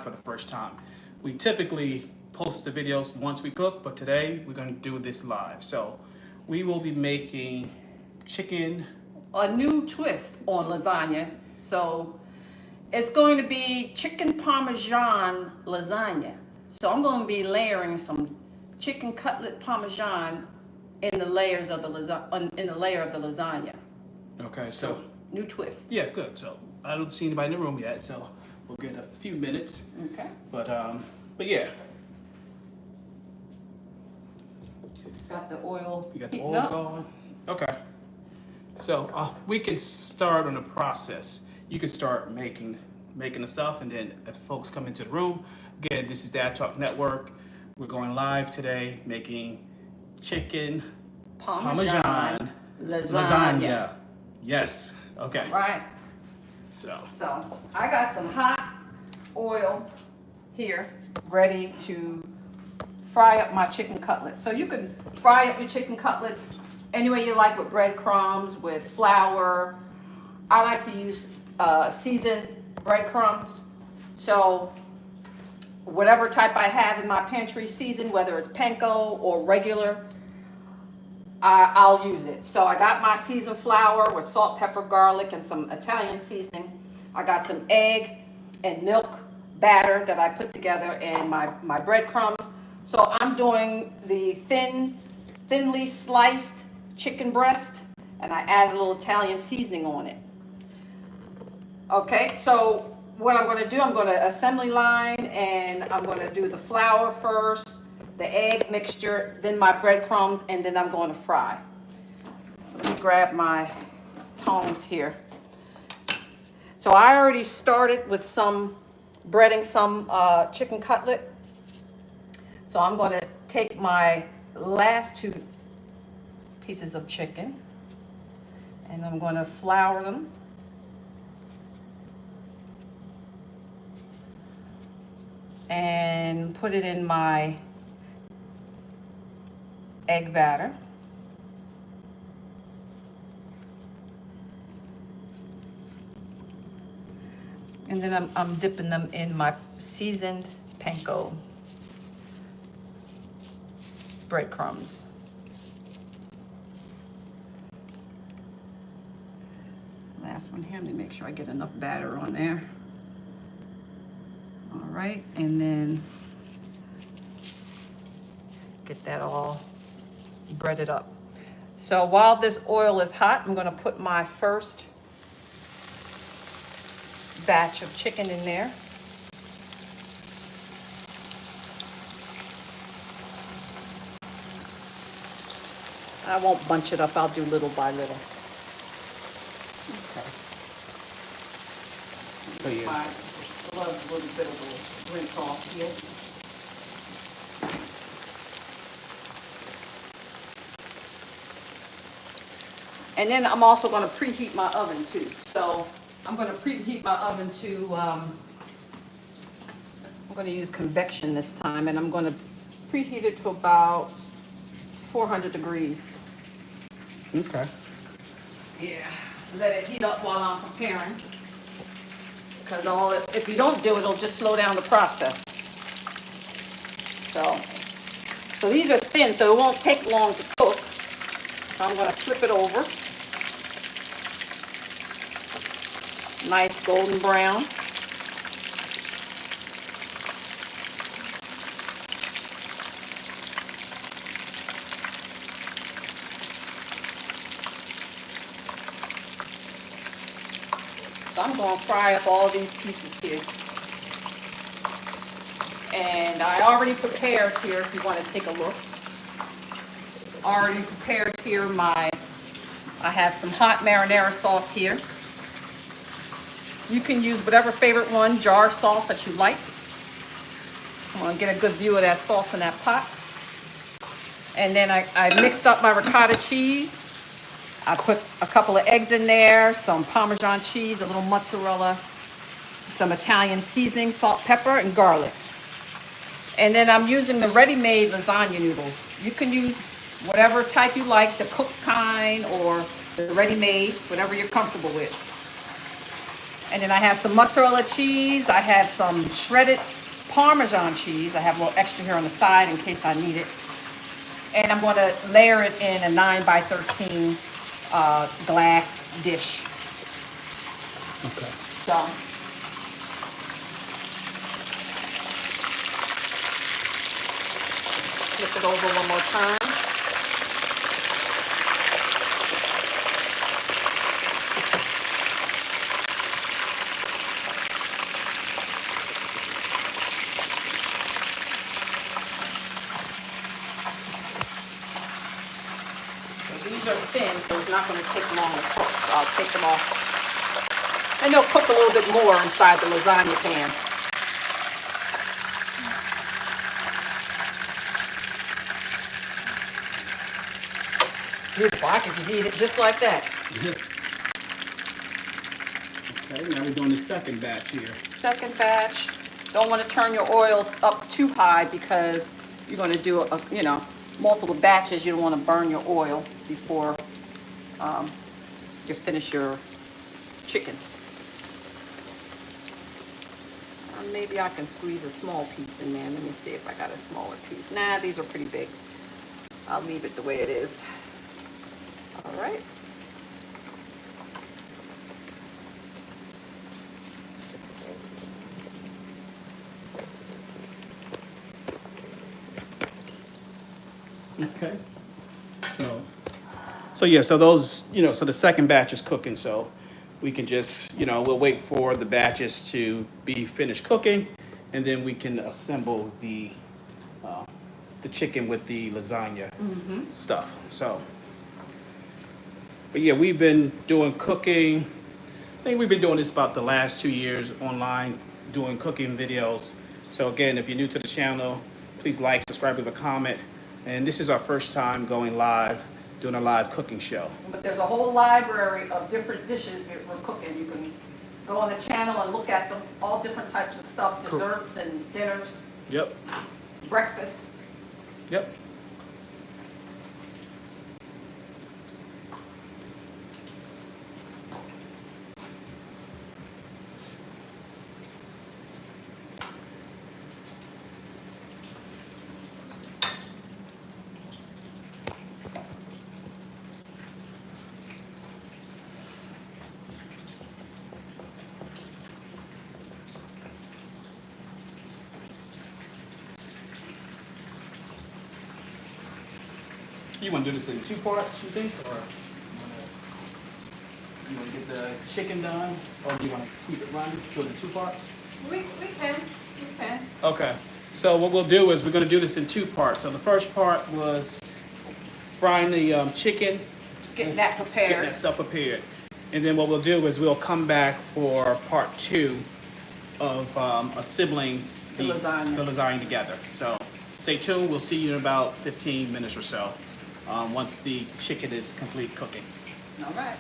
for the first time. We typically post the videos once we cook, but today we're going to do this live. So we will be making chicken. A new twist on lasagna. So it's going to be chicken Parmesan lasagna. So I'm going to be layering some chicken cutlet Parmesan in the layers of the lasagna. Okay, so new twist. Yeah, good. So I don't see anybody in the room yet, so we'll get a few minutes. Okay. But yeah. Got the oil. You got the oil going. Okay. So we can start on the process. You can start making the stuff, and then if folks come into the room, again, this is Dad Talk Network. We're going live today, making chicken Parmesan lasagna. Yes. Okay. Right. So I got some hot oil here ready to fry up my chicken cutlets. So you can fry up your chicken cutlets any way you like, with breadcrumbs, with flour. I like to use seasoned breadcrumbs. So whatever type I have in my pantry seasoned, whether it's panko or regular, I'll use it. So I got my seasoned flour with salt, pepper, garlic, and some Italian seasoning. I got some egg and milk batter that I put together, and my breadcrumbs. So I'm doing the thinly sliced chicken breast, and I add a little Italian seasoning on it. Okay, so what I'm going to do, I'm going to assembly line, and I'm going to do the flour first, the egg mixture, then my breadcrumbs, and then I'm going to fry. So let me grab my tongs here. So I already started with breading some chicken cutlet. So I'm going to take my last two pieces of chicken, and I'm going to flour them. And put it in my egg batter. And then I'm dipping them in my seasoned panko breadcrumbs. Last one here, let me make sure I get enough batter on there. All right, and then get that all breaded up. So while this oil is hot, I'm going to put my first batch of chicken in there. I won't bunch it up, I'll do little by little. Okay. So yeah. I love a little bit of a rinse off here. And then I'm also going to preheat my oven too. So I'm going to preheat my oven to, I'm going to use convection this time, and I'm going to preheat it to about 400 degrees. Okay. Yeah, let it heat up while I'm preparing. Because if you don't do it, it'll just slow down the process. So these are thin, so it won't take long to cook. So I'm going to flip it over. Nice golden brown. So I'm going to fry up all these pieces here. And I already prepared here, if you want to take a look. Already prepared here I have some hot marinara sauce here. You can use whatever favorite one, jar sauce that you like. I want to get a good view of that sauce in that pot. And then I mixed up my ricotta cheese. I put a couple of eggs in there, some Parmesan cheese, a little mozzarella, some Italian seasoning, salt, pepper, and garlic. And then I'm using the ready-made lasagna noodles. You can use whatever type you like, the cooked kind or the ready-made, whatever you're comfortable with. And then I have some mozzarella cheese. I have some shredded Parmesan cheese. I have a little extra here on the side in case I need it. And I'm going to layer it in a 9x13 glass dish. Okay. So, flip it over one more time. These are thin, so it's not going to take long to cook. So I'll take them off. And they'll cook a little bit more inside the lasagna pan. Beautiful. I can just eat it just like that. Okay, now we're doing the second batch here. Second batch. Don't want to turn your oil up too high because you're going to do multiple batches. You don't want to burn your oil before you finish your chicken. Maybe I can squeeze a small piece in there. Let me see if I got a smaller piece. Nah, these are pretty big. I'll leave it the way it is. All right. Okay. So yeah, so those, so the second batch is cooking, so we can just, we'll wait for the batches to be finished cooking, and then we can assemble the chicken with the lasagna stuff. So, but yeah, we've been doing cooking. I think we've been doing this about the last 2 years online, doing cooking videos. So again, if you're new to the channel, please like, subscribe, leave a comment. And this is our first time going live, doing a live cooking show. But there's a whole library of different dishes that we're cooking. You can go on the channel and look at them, all different types of stuff, desserts and dinners, Yep. breakfast. Yep. You want to do this in 2 parts, you think, or you want to get the chicken done, or do you want to keep it running, do it in 2 parts? We can. Okay. So what we'll do is we're going to do this in 2 parts. So the first part was frying the chicken, Getting that prepared. getting that stuff prepared, and then what we'll do is we'll come back for part 2 of assembling The lasagna. together. So stay tuned. We'll see you in about 15 minutes or so once the chicken is complete cooking. All right.